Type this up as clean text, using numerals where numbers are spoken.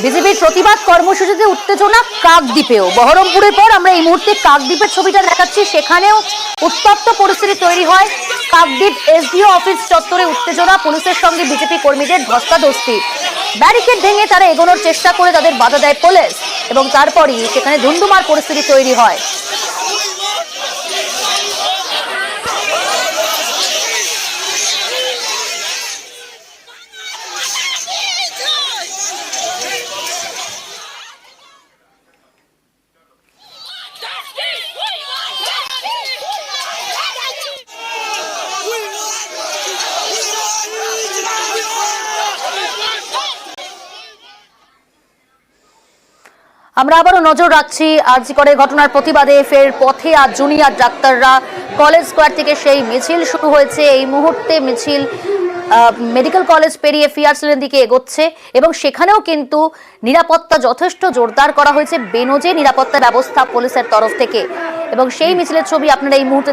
বিজেপির প্রতিবাদ কর্মসূচিতে উত্তেজনা কাকদ্বীপেও। বহরমপুরের পর আমরা এই মুহূর্তে কাকদ্বীপের ছবিটা দেখাচ্ছি, সেখানেও উত্তপ্ত পরিস্থিতি তৈরি হয়। কাকদ্বীপ এসডিও অফিস চত্বরে উত্তেজনা, পুলিশের সঙ্গে বিজেপি কর্মীদের ধস্তাধস্তি। ব্যারিকেড ভেঙে তারা এগোনোর চেষ্টা করে, তাদের বাধা দেয় পুলিশ এবং তারপরই সেখানে ধুন্ধুমার পরিস্থিতি তৈরি হয়। আমরা আবারও নজর রাখছি আরজি করের ঘটনার প্রতিবাদে ফের পথে আজ জুনিয়র ডাক্তাররা। কলেজ স্কোয়ার থেকে সেই মিছিল শুরু হয়েছে। এই মুহূর্তে মিছিল মেডিকেল কলেজ পেরিয়ে ফিয়ারসেলের দিকে এগোচ্ছে এবং সেখানেও কিন্তু নিরাপত্তা যথেষ্ট জোরদার করা হয়েছে, বেনজে নিরাপত্তা ব্যবস্থা পুলিশের তরফ থেকে। এবং সেই মিছিলের ছবি আপনারা এই মুহূর্তে